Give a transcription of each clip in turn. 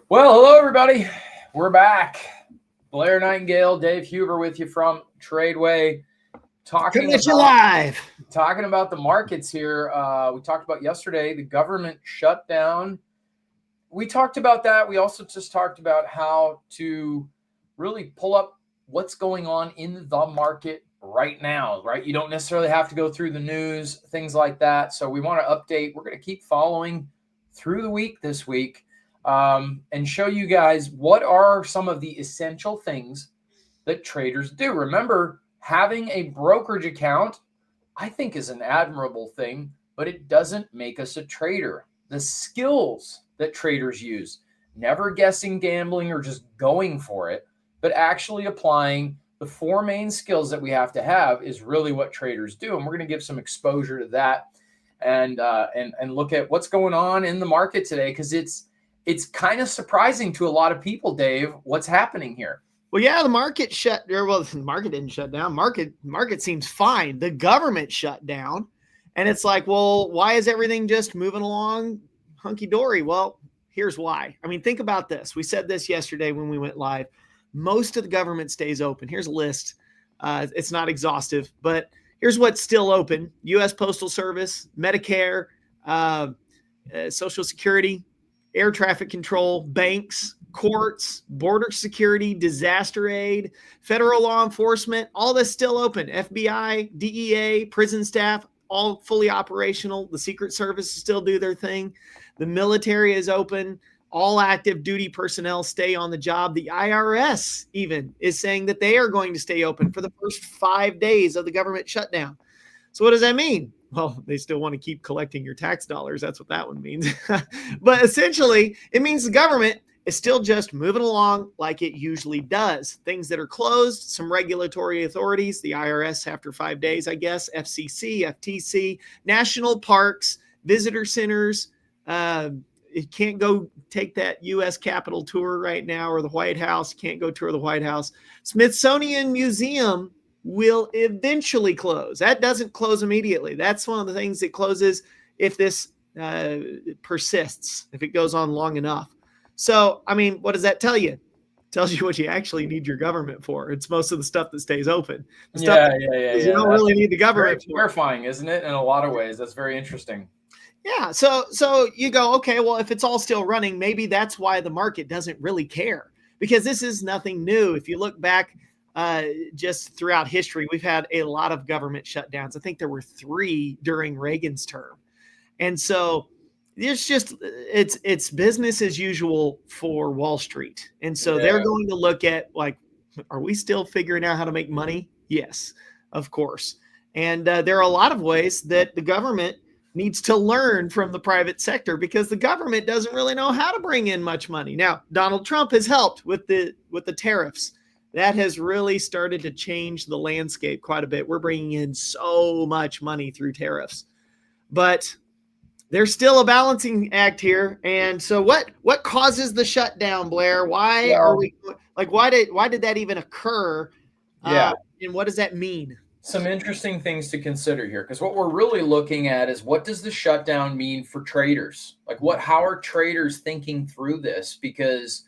Well, hello, everybody. We're back. Blair Nightingale, Dave Huber with you from Tradeway, Coming at you live. talking about the markets here. We talked about yesterday the government shutdown. We talked about that. We also just talked about how to really pull up what's going on in the market right now, right? You don't necessarily have to go through the news, things like that. So we want to update. We're going to keep following through the week this week. And show you guys what are some of the essential things that traders do. Remember, having a brokerage account, I think, is an admirable thing, but it doesn't make us a trader. The skills that traders use, never guessing, gambling, or just going for it, but actually applying the four main skills that we have to have is really what traders do. And we're going to give some exposure to that and look at what's going on in the market today, because it's kind of surprising to a lot of people, Dave, what's happening here. Well, yeah, the market the market didn't shut down. Market seems fine. The government shut down. And it's like, well, why is everything just moving along hunky-dory? Well, here's why. I mean, think about this. We said this yesterday when we went live. Most of the government stays open. Here's a list. It's not exhaustive, but here's what's still open. U.S. Postal Service, Medicare, Social Security, air traffic control, banks, courts, border security, disaster aid, federal law enforcement, all this still open. FBI, DEA, prison staff, all fully operational. The Secret Service still do their thing. The military is open. All active duty personnel stay on the job. The IRS even is saying that they are going to stay open for the first 5 days of the government shutdown. So what does that mean? Well, they still want to keep collecting your tax dollars. That's what that one means. But essentially, it means the government is still just moving along like it usually does. Things that are closed, some regulatory authorities, the IRS after 5 days, I guess, FCC, FTC, national parks, visitor centers. It can't go take that U.S. Capitol tour right now, or the White House. Can't go tour the White House. Smithsonian Museum will eventually close. That doesn't close immediately. That's one of the things that closes if this persists, if it goes on long enough. So, I mean, what does that tell you? It tells you what you actually need your government for. It's most of the stuff that stays open. You don't really need the government. Very terrifying, isn't it? In a lot of ways, that's very interesting. Yeah. So you go, okay, well, if it's all still running, maybe that's why the market doesn't really care, because this is nothing new. If you look back, just throughout history, we've had a lot of government shutdowns. I think there were 3 during Reagan's term. And so it's business as usual for Wall Street. And so they're going to look at, like, are we still figuring out how to make money? Yes, of course. And there are a lot of ways that the government needs to learn from the private sector, because the government doesn't really know how to bring in much money. Now, Donald Trump has helped with the tariffs. That has really started to change the landscape quite a bit. We're bringing in so much money through tariffs, but there's still a balancing act here. And so what causes the shutdown, Blair? Why are we like, why did that even occur? And what does that mean? Some interesting things to consider here, because what we're really looking at is, what does the shutdown mean for traders? Like, how are traders thinking through this? Because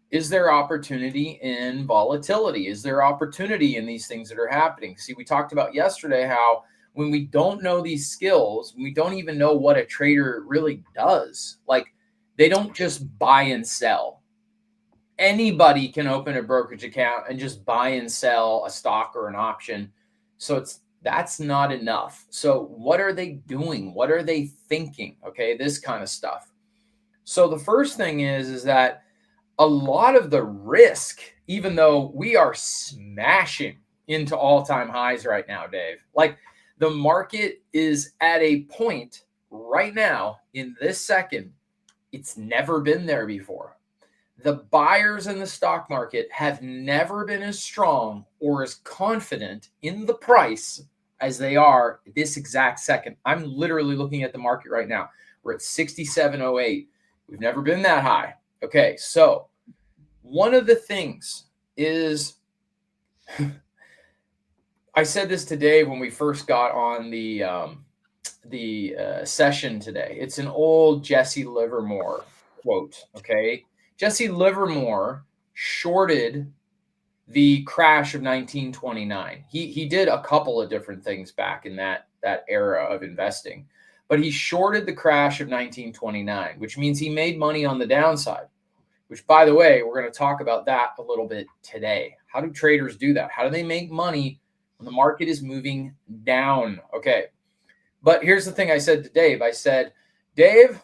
is there opportunity in volatility? Is there opportunity in these things that are happening? See, we talked about yesterday how when we don't know these skills, we don't even know what a trader really does. Like, they don't just buy and sell. Anybody can open a brokerage account and just buy and sell a stock or an option. So that's not enough. So what are they doing? What are they thinking? Okay, this kind of stuff. So the first thing is that a lot of the risk, even though we are smashing into all-time highs right now, Dave, like, the market is at a point right now in this second, it's never been there before. The buyers in the stock market have never been as strong or as confident in the price as they are this exact second. I'm literally looking at the market right now. We're at 67.08. We've never been that high. Okay, so one of the things is, I said this to Dave when we first got on the session today. It's an old Jesse Livermore quote, okay? Jesse Livermore shorted the crash of 1929. He did a couple of different things back in that era of investing, but he shorted the crash of 1929, which means he made money on the downside, which, by the way, we're going to talk about that a little bit today. How do traders do that? How do they make money when the market is moving down? Okay. But here's the thing I said to Dave. I said, Dave,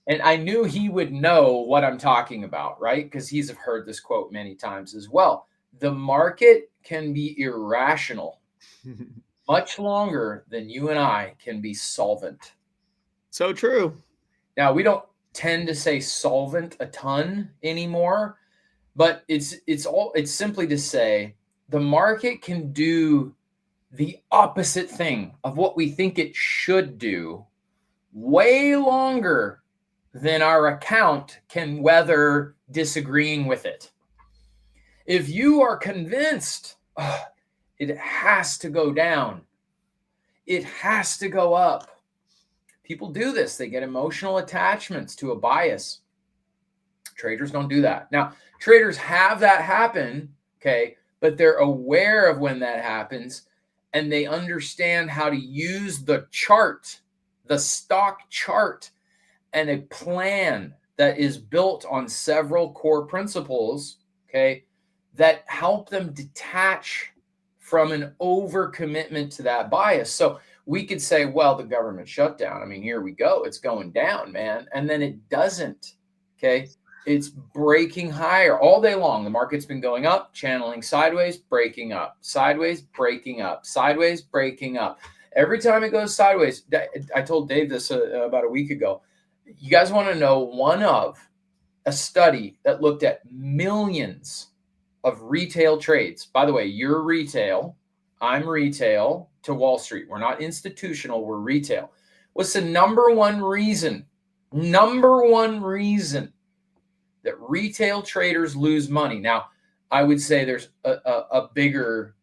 and I knew he would know what I'm talking about, right? Because he's heard this quote many times as well. The market can be irrational much longer than you and I can be solvent. So true. Now, we don't tend to say solvent a ton anymore, but it's simply to say the market can do the opposite thing of what we think it should do way longer than our account can weather disagreeing with it. If you are convinced it has to go down, it has to go up. People do this. They get emotional attachments to a bias. Traders don't do that. Now, traders have that happen, okay, but they're aware of when that happens, and they understand how to use the chart, the stock chart, and a plan that is built on several core principles, okay, that help them detach from an overcommitment to that bias. So we could say, well, the government shutdown, I mean, here we go. It's going down, man. And then it doesn't, okay? It's breaking higher all day long. The market's been going up, channeling sideways, breaking up, sideways, breaking up, sideways, breaking up. Every time it goes sideways, I told Dave this about a week ago. You guys want to know one of a study that looked at millions of retail trades. By the way, you're retail, I'm retail to Wall Street. We're not institutional, we're retail. What's the number one reason that retail traders lose money? Now, I would say there's a bigger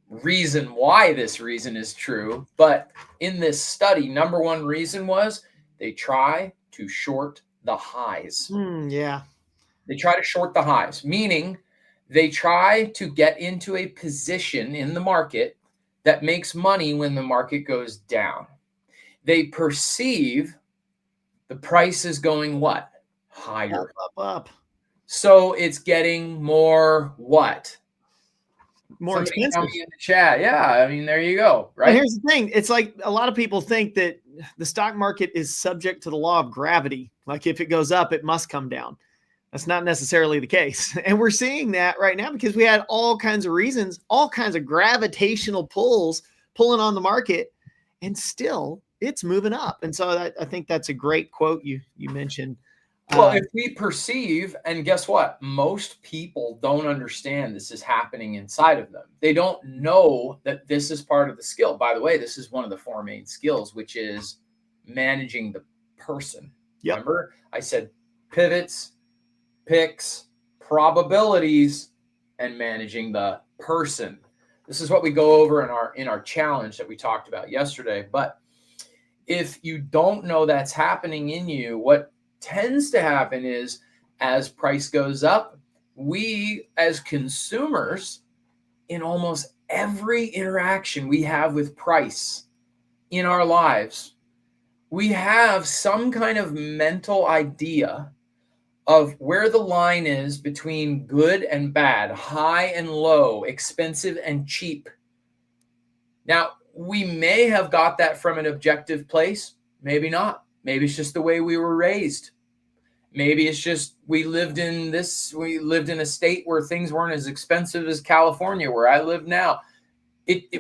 reason why this reason is true, but in this study, number one reason was they try to short the highs. Yeah. They try to short the highs, meaning they try to get into a position in the market that makes money when the market goes down. They perceive the price is going what? Higher. Up. So it's getting more what? More Somebody expensive. tell me in the chat. Yeah, I mean, there you go, right? Well, here's the thing. It's like a lot of people think that the stock market is subject to the law of gravity. Like if it goes up, it must come down. That's not necessarily the case. And we're seeing that right now because we had all kinds of reasons, all kinds of gravitational pulls pulling on the market, and still it's moving up. And so I think that's a great quote you mentioned. Well, if we perceive, and guess what? Most people don't understand this is happening inside of them. They don't know that this is part of the skill. By the way, this is one of the four main skills, which is managing the person. Yep. Remember, I said pivots, picks, probabilities, and managing the person. This is what we go over in our challenge that we talked about yesterday. But if you don't know that's happening in you, what tends to happen is as price goes up, we as consumers, in almost every interaction we have with price in our lives, we have some kind of mental idea of where the line is between good and bad, high and low, expensive and cheap. Now, we may have got that from an objective place, maybe not. Maybe it's just the way we were raised. Maybe it's just we lived in a state where things weren't as expensive as California, where I live now.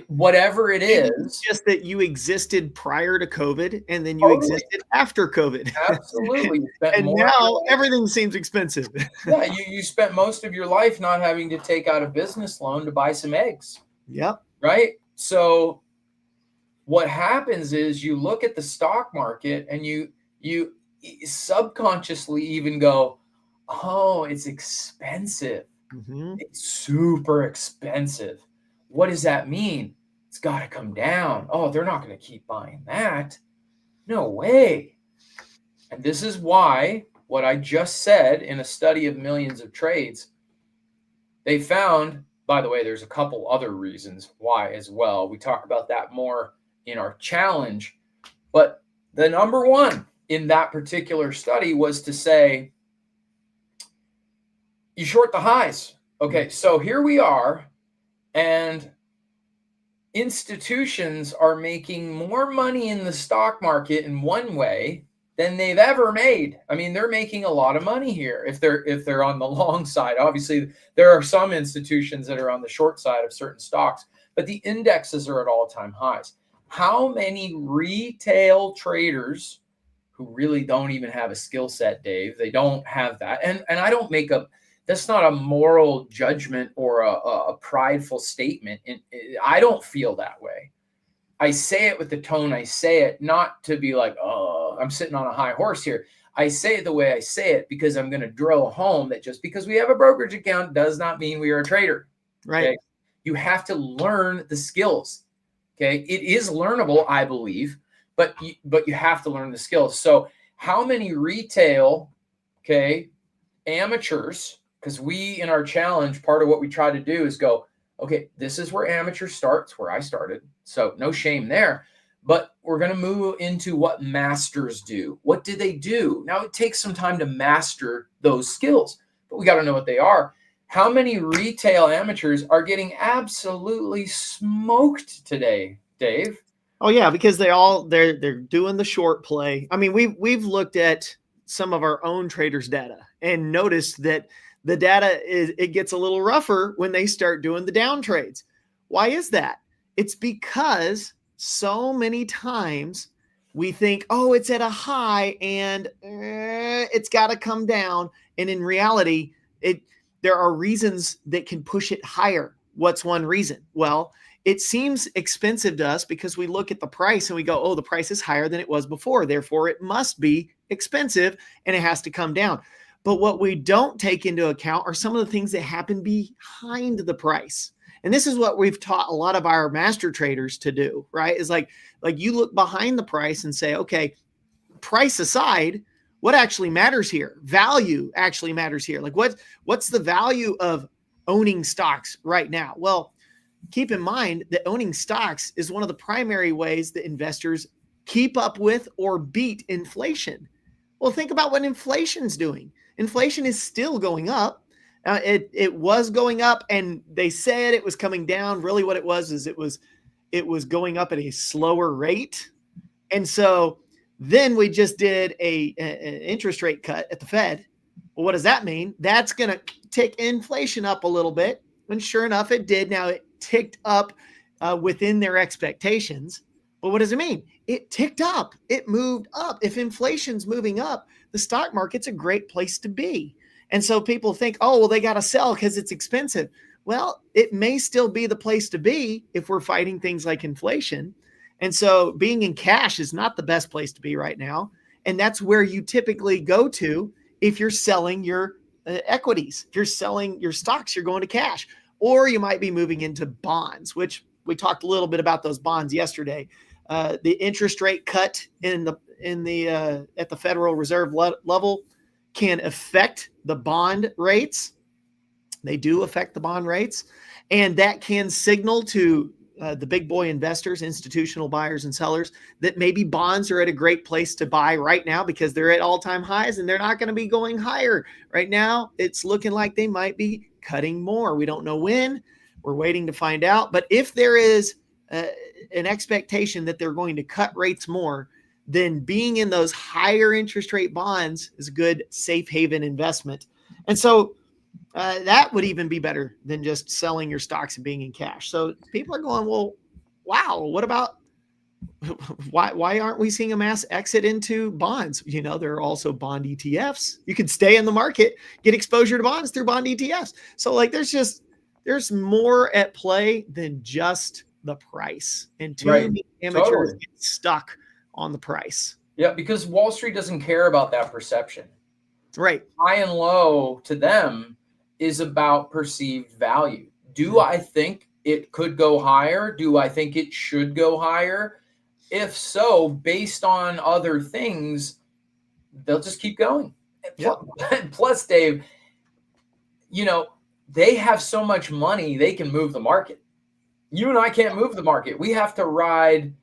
Whatever it is. It's just that you existed prior to COVID and then you existed after COVID. Absolutely. And now everything seems expensive. Yeah, you spent most of your life not having to take out a business loan to buy some eggs. Yep. Right? So what happens is you look at the stock market and you subconsciously even go, oh, it's expensive. Mm-hmm. It's super expensive. What does that mean? It's got to come down. Oh, they're not going to keep buying that. No way. And this is why what I just said in a study of millions of trades. They found, by the way, there's a couple other reasons why as well. We talk about that more in our challenge. But the number one in that particular study was to say, you short the highs. Okay, so here we are, and institutions are making more money in the stock market in one way than they've ever made. I mean, they're making a lot of money here if they're on the long side. Obviously, there are some institutions that are on the short side of certain stocks, but the indexes are at all-time highs. How many retail traders who really don't even have a skill set, Dave, they don't have that. And I don't make a, that's not a moral judgment or a prideful statement. I don't feel that way. I say it with the tone I say it, not to be like, oh, I'm sitting on a high horse here. I say it the way I say it because I'm going to drill home that just because we have a brokerage account does not mean we are a trader. Right. Okay? You have to learn the skills. Okay. It is learnable, I believe, but you have to learn the skills. So how many retail, okay, amateurs, because we in our challenge, part of what we try to do is go, okay, this is where amateur starts, where I started. So no shame there. But we're going to move into what masters do. What do they do? Now, it takes some time to master those skills, but we got to know what they are. How many retail amateurs are getting absolutely smoked today, Dave? Oh yeah, because they're doing the short play. I mean, we've looked at some of our own traders' data and noticed that the data it gets a little rougher when they start doing the down trades. Why is that? It's because so many times we think, oh, it's at a high and it's got to come down. And in reality, there are reasons that can push it higher. What's one reason? Well, it seems expensive to us because we look at the price and we go, oh, the price is higher than it was before. Therefore, it must be expensive and it has to come down. But what we don't take into account are some of the things that happen behind the price. And this is what we've taught a lot of our master traders to do, right? Is like you look behind the price and say, okay, price aside, what actually matters here? Value actually matters here. Like what's the value of owning stocks right now? Well, keep in mind that owning stocks is one of the primary ways that investors keep up with or beat inflation. Well, think about what inflation's doing. Inflation is still going up. It was going up, and they said it was coming down. Really, what it was is it was going up at a slower rate. And so then we just did an interest rate cut at the Fed. Well, what does that mean? That's going to tick inflation up a little bit. And sure enough, it did. Now it ticked up within their expectations. But what does it mean? It ticked up. It moved up. If inflation's moving up, the stock market's a great place to be. And so people think, oh, well, they got to sell because it's expensive. Well, it may still be the place to be if we're fighting things like inflation. And so being in cash is not the best place to be right now. And that's where you typically go to if you're selling your equities. If you're selling your stocks, you're going to cash. Or you might be moving into bonds, which we talked a little bit about those bonds yesterday. The interest rate cut at the Federal Reserve level can affect the bond rates. They do affect the bond rates, and that can signal to the big boy investors, institutional buyers and sellers, that maybe bonds are at a great place to buy right now because they're at all-time highs and they're not going to be going higher. Right now, it's looking like they might be cutting more. We don't know when. We're waiting to find out. But if there is an expectation that they're going to cut rates more, then being in those higher interest rate bonds is a good safe haven investment. And so that would even be better than just selling your stocks and being in cash. So people are going, well, wow, what about why aren't we seeing a mass exit into bonds? You know, there are also bond ETFs. You could stay in the market, get exposure to bonds through bond ETFs. So like there's more at play than just the price. And too many amateurs get stuck on the price. Yeah, because Wall Street doesn't care about that perception. Right. High and low to them is about perceived value. Do I think it could go higher? Do I think it should go higher? If so, based on other things, they'll just keep going. Yep. Plus, Dave, they have so much money, they can move the market. You and I can't move the market. We have to ride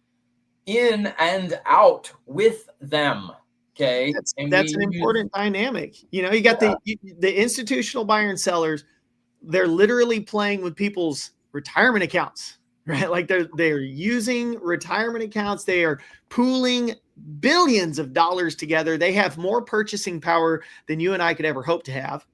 in and out with them. Okay. That's an important dynamic. You got the institutional buyer and sellers. They're literally playing with people's retirement accounts, right? Like they're using retirement accounts. They are pooling billions of dollars together. They have more purchasing power than you and I could ever hope to have.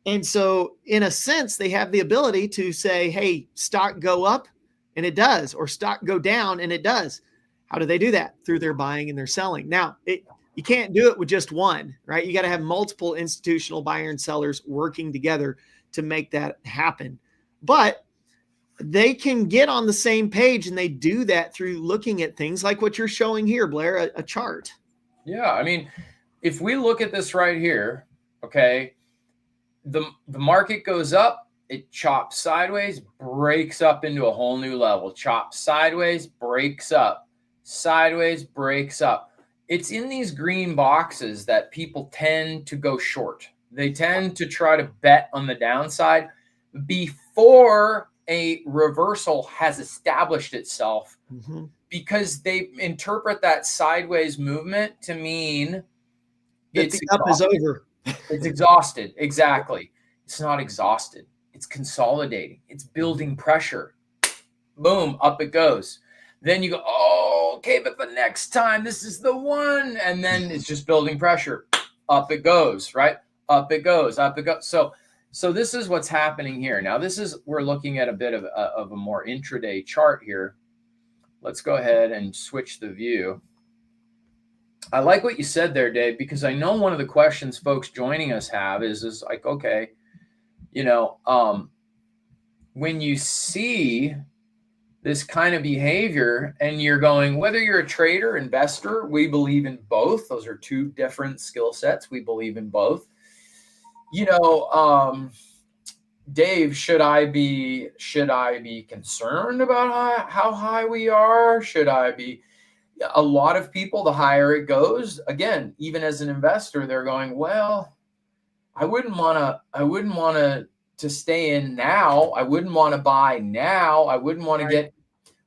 And so in a sense, they have the ability to say, hey, stock go up, and it does, or stock go down, and it does. How do they do that? Through their buying and their selling. Now, you can't do it with just one, right? You got to have multiple institutional buyer and sellers working together to make that happen. But they can get on the same page, and they do that through looking at things like what you're showing here, Blair, a chart. Yeah. I mean, if we look at this right here, okay, the market goes up, it chops sideways, breaks up into a whole new level, chops sideways, breaks up, sideways, breaks up. It's in these green boxes that people tend to go short. They tend to try to bet on the downside before a reversal has established itself, because they interpret that sideways movement to mean that the up is over. It's exhausted. Exactly. It's not exhausted. It's consolidating. It's building pressure. Boom, up it goes. Then you go, oh, okay, but the next time, this is the one. And then it's just building pressure. Up it goes, right? Up it goes, up it goes. So this is what's happening here. Now, we're looking at a bit of a more intraday chart here. Let's go ahead and switch the view. I like what you said there, Dave, because I know one of the questions folks joining us have is like, okay, when you see this kind of behavior and you're going, whether you're a trader, investor, we believe in both. Those are two different skill sets. We believe in both. Dave, should I be concerned about how high we are? Should I be? A lot of people, the higher it goes, again, even as an investor, they're going, well, I wouldn't want to stay in now. I wouldn't want to buy now. I wouldn't want to get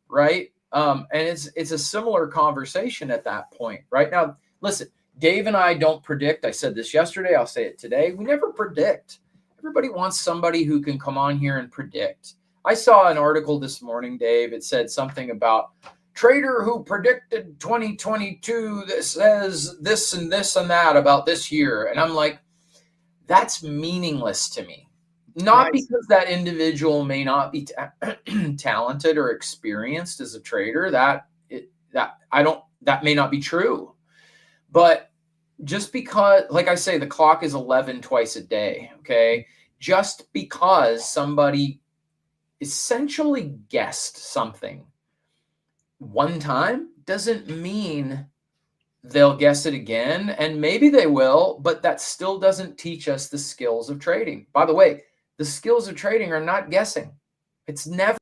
right. And it's a similar conversation at that point. Right now, listen, Dave and I don't predict. I said this yesterday. I'll say it today. We never predict. Everybody wants somebody who can come on here and predict. I saw an article this morning, Dave. It said something about trader who predicted 2022 that says this and this and that about this year. And I'm like, that's meaningless to me. Not because that individual may not be talented or experienced as a trader. That may not be true. But just because, like I say, the clock is 11 twice a day. Okay. Just because somebody essentially guessed something one time doesn't mean they'll guess it again. And maybe they will, but that still doesn't teach us the skills of trading. By the way, the skills of trading are not guessing. It's never.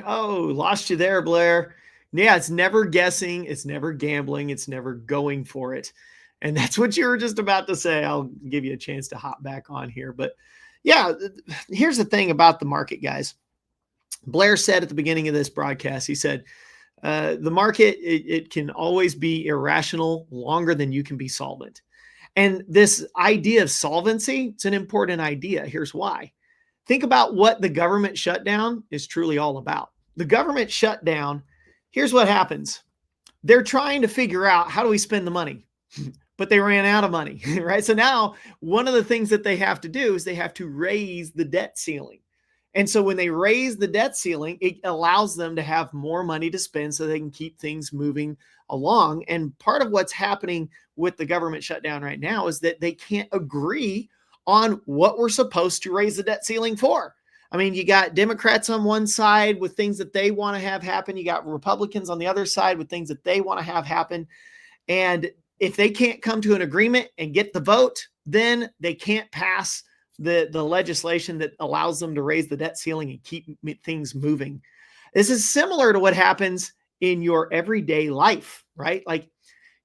Oh, lost you there, Blair. Yeah, it's never guessing. It's never gambling. It's never going for it. And that's what you were just about to say. I'll give you a chance to hop back on here. But yeah, here's the thing about the market, guys. Blair said at the beginning of this broadcast, he said, the market, it can always be irrational longer than you can be solvent. And this idea of solvency, it's an important idea. Here's why. Think about what the government shutdown is truly all about. The government shutdown, here's what happens. They're trying to figure out, how do we spend the money? But they ran out of money, right? So now one of the things that they have to do is they have to raise the debt ceiling. And so when they raise the debt ceiling, it allows them to have more money to spend so they can keep things moving along. And part of what's happening with the government shutdown right now is that they can't agree on what we're supposed to raise the debt ceiling for. I mean, you got Democrats on one side with things that they want to have happen. You got Republicans on the other side with things that they want to have happen. And if they can't come to an agreement and get the vote, then they can't pass the legislation that allows them to raise the debt ceiling and keep things moving. This is similar to what happens in your everyday life, right? Like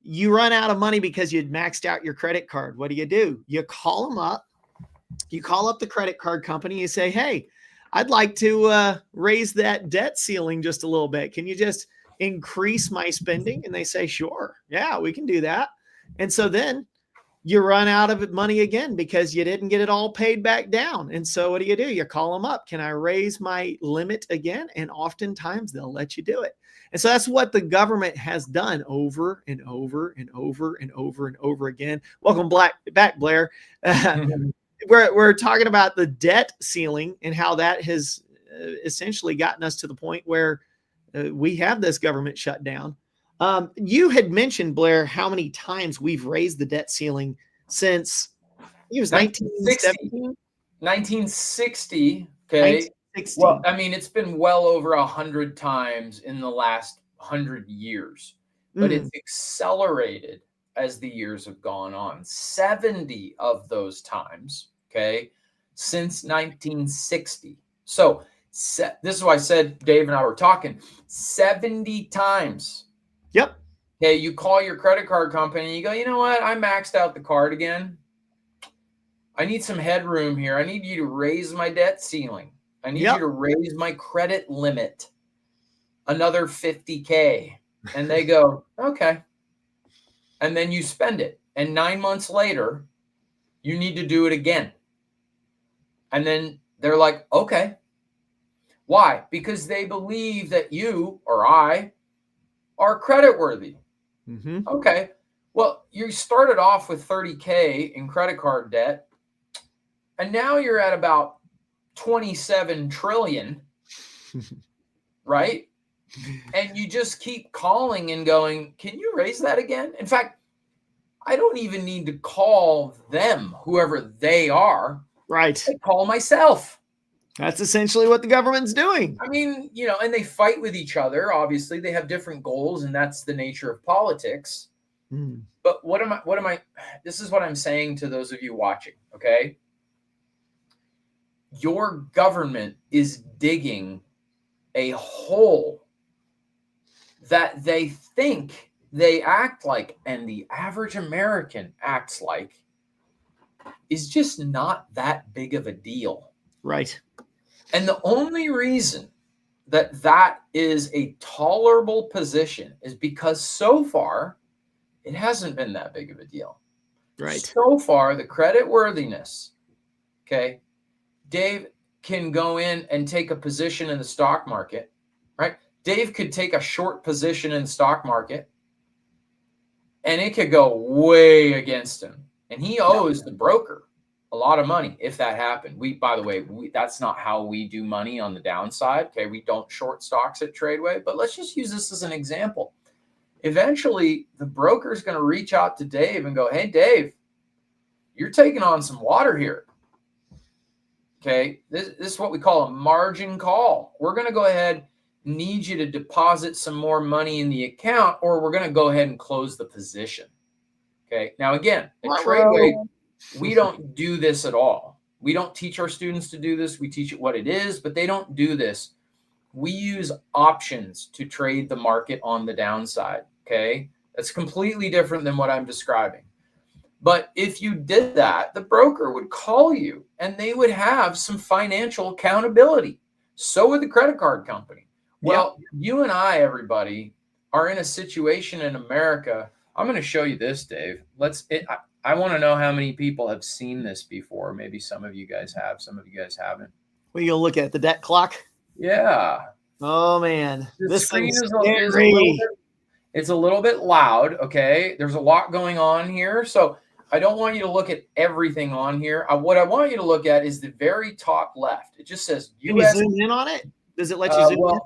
you run out of money because you'd maxed out your credit card. What do? You call them up. You call up the credit card company. You say, hey, I'd like to raise that debt ceiling just a little bit. Can you just increase my spending? And they say, sure. Yeah, we can do that. And so then you run out of money again because you didn't get it all paid back down. And so what do? You call them up. Can I raise my limit again? And oftentimes they'll let you do it. And so that's what the government has done over and over and over and over and over again. Welcome back, Blair. We're talking about the debt ceiling and how that has essentially gotten us to the point where we have this government shutdown. You had mentioned, Blair, how many times we've raised the debt ceiling since it was 1917? 1960. Okay. 1960. Well, I mean, it's been well over 100 times in the last 100 years, but it's accelerated as the years have gone on. 70 of those times, okay, since 1960. So this is why I said Dave and I were talking 70 times. Yep. Okay, you call your credit card company and you go, you know what? I maxed out the card again. I need some headroom here. I need you to raise my debt ceiling. I need you to raise my credit limit another $50K. And they go, okay. And then you spend it. And 9 months later, you need to do it again. And then they're like, okay. Why? Because they believe that you or I are creditworthy. Okay. Well, you started off with 30K in credit card debt, and now you're at about 27 trillion, right? And you just keep calling and going, can you raise that again? In fact, I don't even need to call them, whoever they are. Right. I call myself. That's essentially what the government's doing. I mean, you know, and they fight with each other. Obviously, they have different goals, and that's the nature of politics. But this is what I'm saying to those of you watching, okay? Your government is digging a hole that they think they act like, and the average American acts like, is just not that big of a deal. Right. And the only reason that is a tolerable position is because so far it hasn't been that big of a deal. Right. So far, the credit worthiness, okay, Dave can go in and take a position in the stock market, right? Dave could take a short position in the stock market and it could go way against him. And he owes the broker a lot of money if that happened. By the way, that's not how we do money on the downside. Okay. We don't short stocks at Tradeway, but let's just use this as an example. Eventually the broker is going to reach out to Dave and go, hey, Dave, you're taking on some water here. Okay. This is what we call a margin call. We're going to go ahead, need you to deposit some more money in the account, or we're going to go ahead and close the position. Okay. Now, again, at Tradeway, we don't do this at all. We don't teach our students to do this. We teach it what it is, but they don't do this. We use options to trade the market on the downside. Okay. That's completely different than what I'm describing. But if you did that, the broker would call you and they would have some financial accountability. So would the credit card company. Well, you and I, everybody, are in a situation in America. I'm going to show you this, Dave. I want to know how many people have seen this before. Maybe some of you guys have, some of you guys haven't. Well, you'll look at the debt clock. Yeah. Oh man, this screen is it's a little bit loud. Okay. There's a lot going on here. So I don't want you to look at everything on here. What I want you to look at is the very top left. It just says US. Can you zoom in on it? Does it let you zoom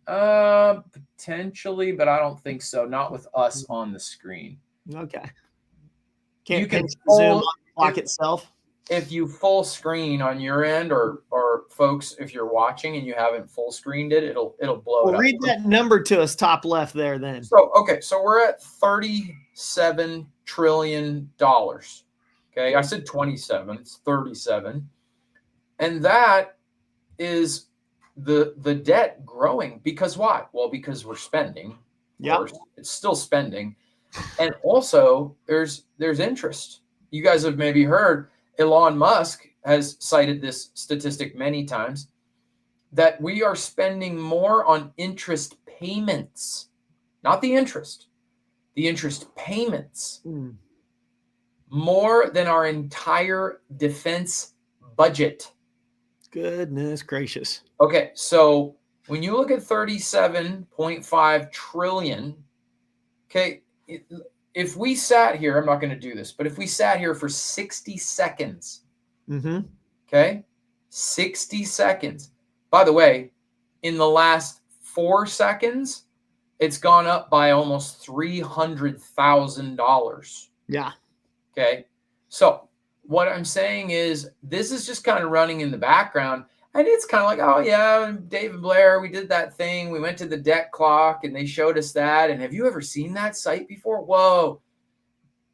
in? Potentially, but I don't think so. Not with us on the screen. Okay. You can zoom on the clock itself. If you full screen on your end, or folks, if you're watching and you haven't full screened it, it'll blow it up. Read that number to us, top left there, then. So we're at $37 trillion. Okay, I said 27. It's 37, and that is the debt growing because why? Well, because we're spending. Yeah, it's still spending. And also there's interest. You guys have maybe heard Elon Musk has cited this statistic many times that we are spending more on interest payments, not the interest payments, more than our entire defense budget. Goodness gracious. Okay, so when you look at 37.5 trillion, okay, if we sat here, I'm not going to do this, but if we sat here for 60 seconds, okay, 60 seconds. By the way, in the last 4 seconds, it's gone up by almost $300,000. Yeah. Okay. So what I'm saying is this is just kind of running in the background. And it's kind of like, oh, yeah, Dave and Blair, we did that thing. We went to the debt clock and they showed us that. And have you ever seen that site before? Whoa.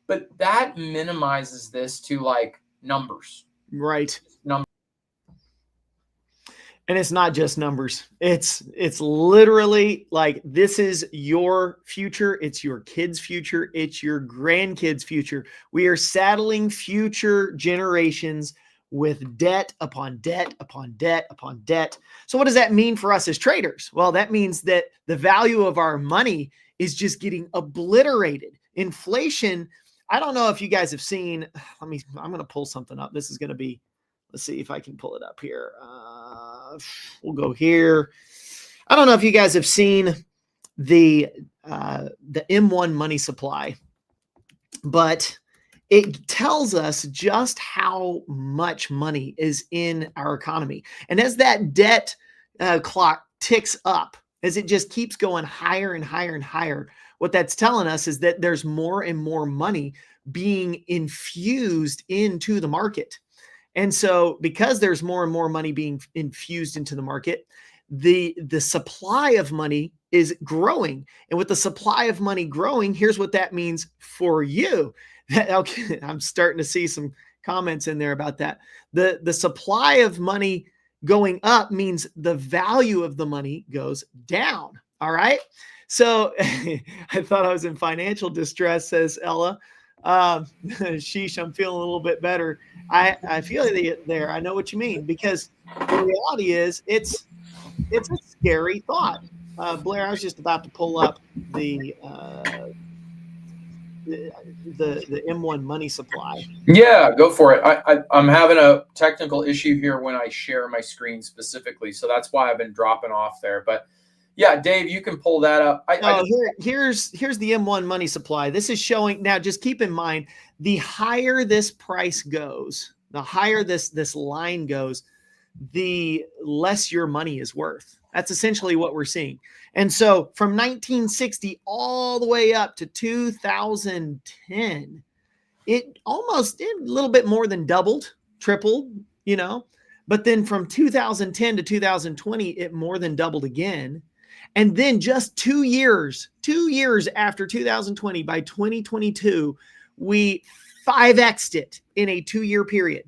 But that minimizes this to like numbers. Right. Numbers. And it's not just numbers. It's literally like, this is your future. It's your kids' future. It's your grandkids' future. We are saddling future generations with debt upon debt upon debt upon debt. So what does that mean for us as traders? Well, that means that the value of our money is just getting obliterated. Inflation, I don't know if you guys have seen, I'm going to pull something up. This is going to be, let's see if I can pull it up here. We'll go here. I don't know if you guys have seen the M1 money supply, but it tells us just how much money is in our economy. And as that debt clock ticks up, as it just keeps going higher and higher and higher, what that's telling us is that there's more and more money being infused into the market. And so because there's more and more money being infused into the market, the supply of money is growing. And with the supply of money growing, here's what that means for you. Okay, I'm starting to see some comments in there about that. The supply of money going up means the value of the money goes down. All right. So I thought I was in financial distress, says Ella. Sheesh, I'm feeling a little bit better. I feel it there. I know what you mean, because the reality is it's a scary thought. Blair, I was just about to pull up the M1 money supply. Yeah, go for it. I'm having a technical issue here when I share my screen specifically, so that's why I've been dropping off there. But yeah, Dave, you can pull that up. Here's the M1 money supply. This is showing now. Just keep in mind, the higher this price goes, the higher this line goes, the less your money is worth. That's essentially what we're seeing. And so from 1960 all the way up to 2010, it almost did a little bit more than doubled, tripled, but then from 2010 to 2020, it more than doubled again. And then just 2 years after 2020, by 2022, we 5x'd it in a 2-year period.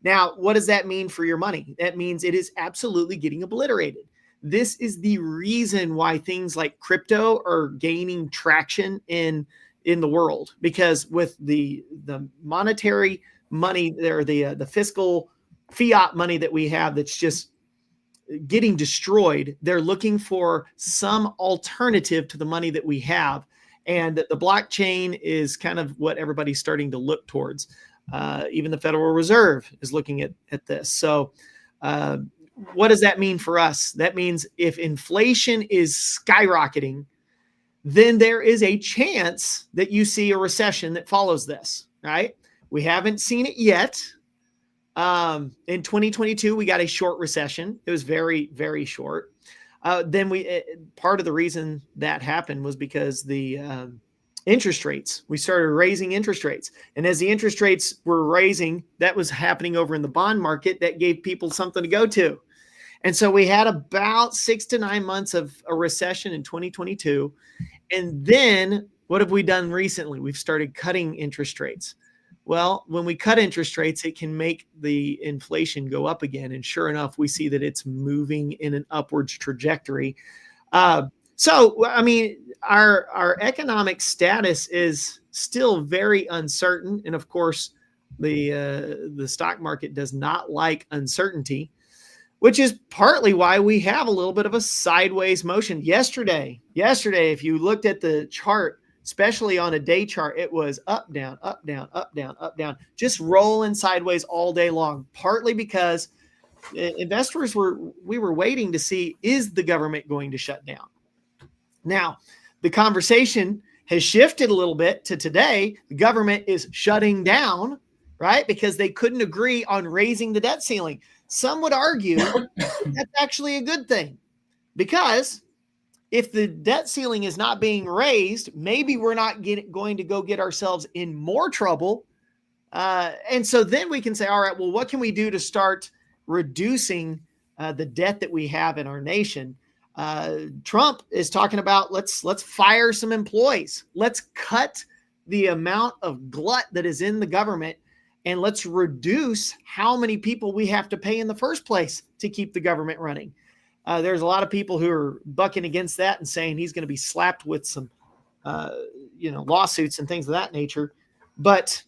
Now, what does that mean for your money? That means it is absolutely getting obliterated. This is the reason why things like crypto are gaining traction in the world, because with the monetary money or the fiscal fiat money that we have that's just getting destroyed, they're looking for some alternative to the money that we have. And the blockchain is kind of what everybody's starting to look towards. Even the Federal Reserve is looking at this. So what does that mean for us? That means if inflation is skyrocketing, then there is a chance that you see a recession that follows this, right? We haven't seen it yet. In 2022, we got a short recession. It was very, very short. Then part of the reason that happened was because the interest rates, we started raising interest rates. And as the interest rates were raising, that was happening over in the bond market. That gave people something to go to. And so we had about 6 to 9 months of a recession in 2022. And then what have we done recently? We've started cutting interest rates. Well, when we cut interest rates, it can make the inflation go up again. And sure enough, we see that it's moving in an upwards trajectory. So, I mean, our economic status is still very uncertain, and of course, the stock market does not like uncertainty, which is partly why we have a little bit of a sideways motion. Yesterday, if you looked at the chart, especially on a day chart, it was up, down, up, down, up, down, up, down, just rolling sideways all day long, partly because investors we were waiting to see, is the government going to shut down? Now, the conversation has shifted a little bit to today. The government is shutting down, right? Because they couldn't agree on raising the debt ceiling. Some would argue that's actually a good thing, because if the debt ceiling is not being raised, maybe we're not going to go get ourselves in more trouble. And so then we can say, all right, well, what can we do to start reducing the debt that we have in our nation? Trump is talking about let's fire some employees. Let's cut the amount of glut that is in the government, and let's reduce how many people we have to pay in the first place to keep the government running. There's a lot of people who are bucking against that and saying he's going to be slapped with some, lawsuits and things of that nature. But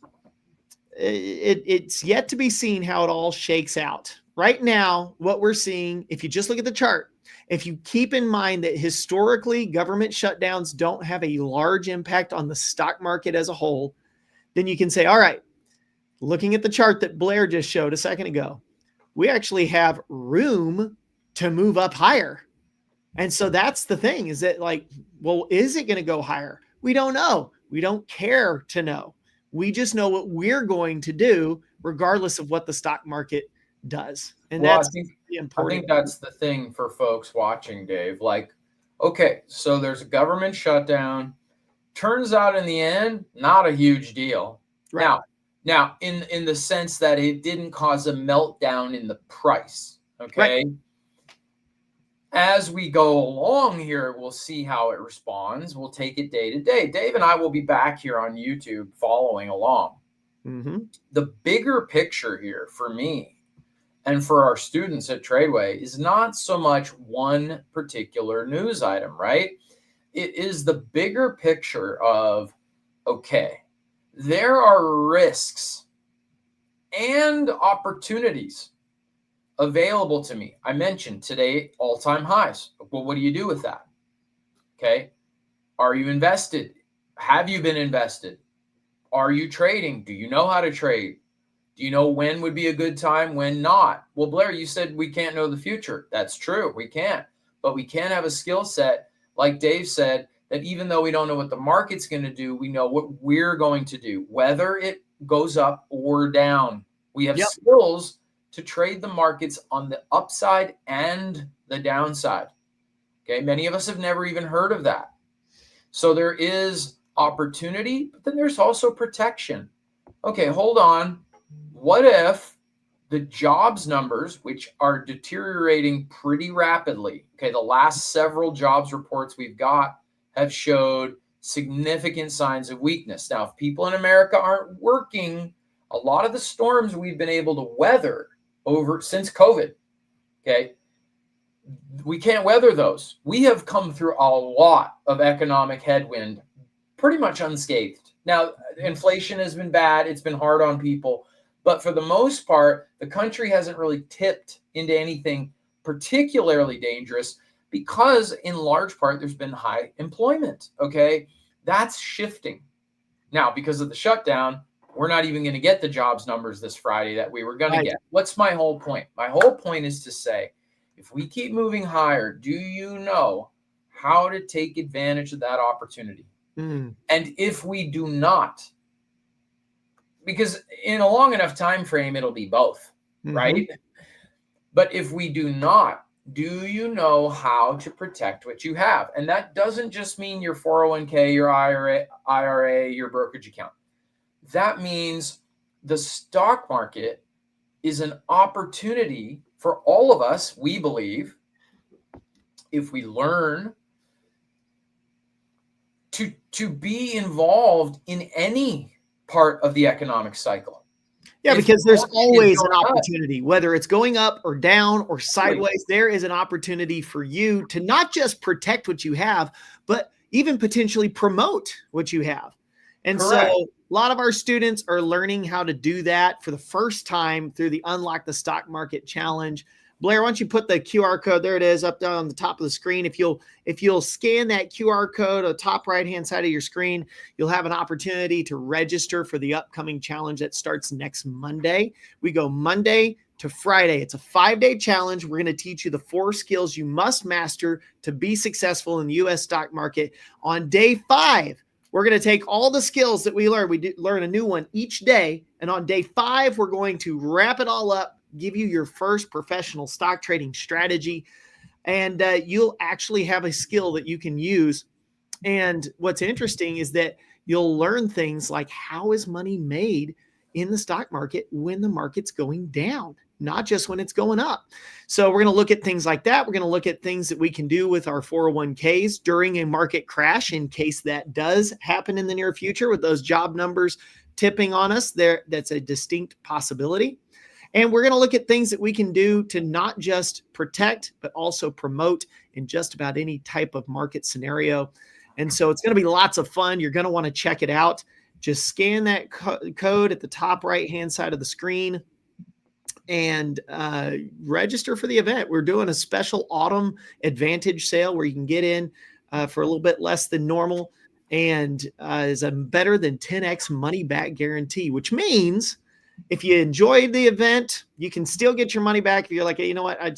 it's yet to be seen how it all shakes out. Right now, what we're seeing, if you just look at the chart, if you keep in mind that historically government shutdowns don't have a large impact on the stock market as a whole, then you can say, all right, looking at the chart that Blair just showed a second ago, we actually have room to move up higher. And so that's the thing, is that like, well, is it going to go higher? We don't know. We don't care to know. We just know what we're going to do regardless of what the stock market does. And Well, that's I think that's the thing for folks watching, Dave. Like, okay, so there's a government shutdown. Turns out in the end, not a huge deal. right. Now, in the sense that it didn't cause a meltdown in the price. Okay. Right. As we go along here, we'll see how it responds. We'll take it day to day. Dave and I will be back here on YouTube following along. Mm-hmm. The bigger picture here for me and for our students at Tradeway is not so much one particular news item, right? It is the bigger picture of, okay, there are risks and opportunities available to me. I mentioned today all-time highs. Well, what do you do with that? Okay. Are you invested? Have you been invested? Are you trading? Do you know how to trade? Do you know when would be a good time, when not? Well, Blair, you said we can't know the future. That's true. We can't. But we can have a skill set, like Dave said, that even though we don't know what the market's going to do, we know what we're going to do, whether it goes up or down. We have skills to trade the markets on the upside and the downside. Okay. Many of us have never even heard of that. So there is opportunity, but then there's also protection. Okay, hold on. What if the jobs numbers, which are deteriorating pretty rapidly, okay, the last several jobs reports we've got have showed significant signs of weakness. Now, if people in America aren't working, a lot of the storms we've been able to weather over since COVID, okay, we can't weather those. We have come through a lot of economic headwind pretty much unscathed. Now, inflation has been bad. It's been hard on people. But for the most part, the country hasn't really tipped into anything particularly dangerous because, in large part, there's been high employment. Okay, that's shifting. Now, because of the shutdown, we're not even going to get the jobs numbers this Friday that we were going to get. What's my whole point? My whole point is to say, if we keep moving higher, do you know how to take advantage of that opportunity? And if we do not, because in a long enough time frame, it'll be both, right? But if we do not, do you know how to protect what you have? And that doesn't just mean your 401k, your IRA, your brokerage account. That means the stock market is an opportunity for all of us, we believe, if we learn to be involved in any part of the economic cycle. Yeah, If because the there's market is always an going up, opportunity, whether it's going up or down or sideways, there is an opportunity for you to not just protect what you have, but even potentially promote what you have. And so correct. a lot of our students are learning how to do that for the first time through the Unlock the Stock Market Challenge. Blair, why don't you put the QR code, there it is, up down on the top of the screen. If you'll scan that QR code on the top right-hand side of your screen, you'll have an opportunity to register for the upcoming challenge that starts next Monday. We go Monday to Friday. It's a 5-day challenge. We're going to teach you the 4 skills you must master to be successful in the U.S. stock market. On day 5, we're going to take all the skills that we learn. We learn a new one each day. And on day 5, we're going to wrap it all up, give you your first professional stock trading strategy, and you'll actually have a skill that you can use. And what's interesting is that you'll learn things like, how is money made in the stock market when the market's going down, not just when it's going up. So we're going to look at things like that. We're going to look at things that we can do with our 401ks during a market crash, in case that does happen in the near future with those job numbers tipping on us there. That's a distinct possibility. And we're going to look at things that we can do to not just protect, but also promote in just about any type of market scenario. And so it's going to be lots of fun. You're going to want to check it out. Just scan that code at the top right-hand side of the screen and register for the event. We're doing a special autumn advantage sale where you can get in for a little bit less than normal, and is a better than 10x money back guarantee, which means if you enjoyed the event, you can still get your money back. If you're like, hey, you know what, I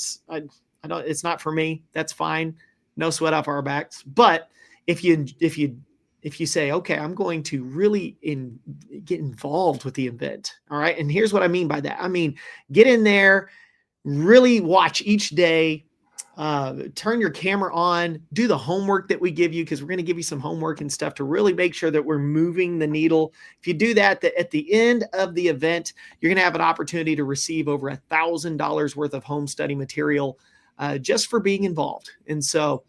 don't, it's not for me, that's fine. No sweat off our backs. But if you say, okay, I'm going to really get involved with the event. All right. And here's what I mean by that. I mean, get in there, really watch each day, turn your camera on, do the homework that we give you, because we're going to give you some homework and stuff to really make sure that we're moving the needle. If you do that, at the end of the event, you're going to have an opportunity to receive over $1,000 worth of home study material just for being involved. And so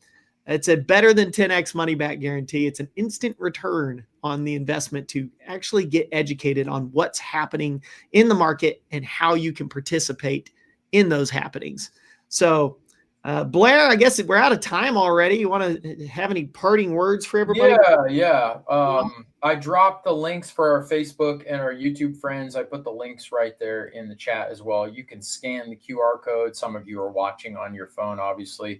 it's a better than 10x money back guarantee. It's an instant return on the investment to actually get educated on what's happening in the market and how you can participate in those happenings. So Blair, I guess we're out of time already. You want to have any parting words for everybody? Yeah. I dropped the links for our Facebook and our YouTube friends. I put the links right there in the chat as well. You can scan the QR code. Some of you are watching on your phone, obviously.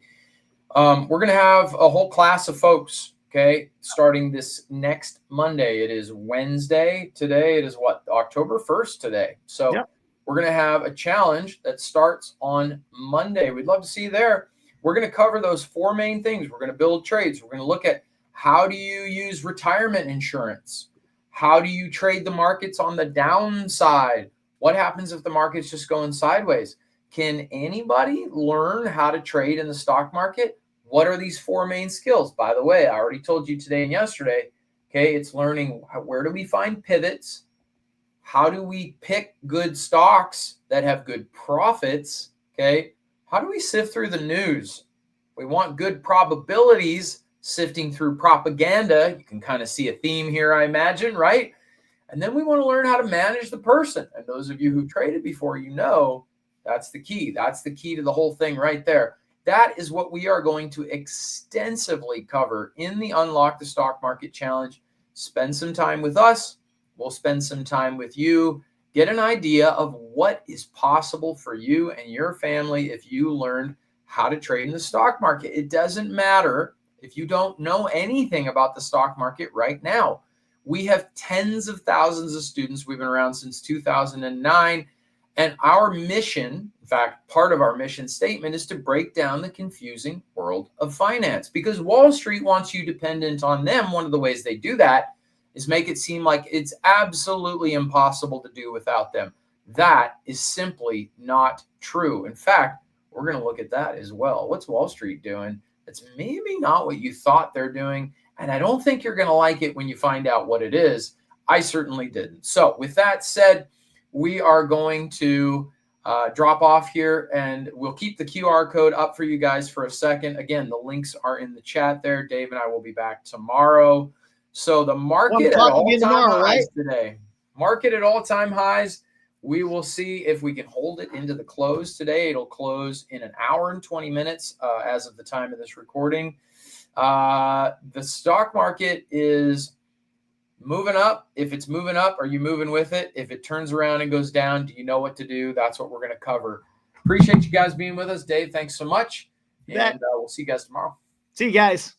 We're going to have a whole class of folks, okay, starting this next Monday. It is Wednesday today. It is what, October 1st today. So yep. We're going to have a challenge that starts on Monday. We'd love to see you there. We're going to cover those 4 main things. We're going to build trades. We're going to look at, how do you use retirement insurance? How do you trade the markets on the downside? What happens if the market's just going sideways? Can anybody learn how to trade in the stock market? What are these 4 main skills? By the way, I already told you today and yesterday, okay, it's learning, where do we find pivots? How do we pick good stocks that have good profits? Okay. How do we sift through the news? We want good probabilities sifting through propaganda. You can kind of see a theme here, I imagine, right? And then we want to learn how to manage the person. And those of you who traded before, you know, that's the key. That's the key to the whole thing right there. That is what we are going to extensively cover in the Unlock the Stock Market Challenge. Spend some time with us. We'll spend some time with you. Get an idea of what is possible for you and your family if you learned how to trade in the stock market. It doesn't matter if you don't know anything about the stock market right now. We have tens of thousands of students. We've been around since 2009. And our mission, in fact, part of our mission statement, is to break down the confusing world of finance, because Wall Street wants you dependent on them. One of the ways they do that is make it seem like it's absolutely impossible to do without them. That is simply not true. In fact, we're going to look at that as well. What's Wall Street doing? It's maybe not what you thought they're doing. And I don't think you're going to like it when you find out what it is. I certainly didn't. So with that said, we are going to drop off here, and we'll keep the QR code up for you guys for a second. Again, the links are in the chat there. Dave and I will be back tomorrow. So the market at all-time highs today. Market at all-time highs. We will see if we can hold it into the close today. It'll close in an hour and 20 minutes as of the time of this recording. The stock market is moving up. If it's moving up, are you moving with it? If it turns around and goes down, do you know what to do? That's what we're going to cover. Appreciate you guys being with us. Dave, thanks so much. And we'll see you guys tomorrow. See you guys.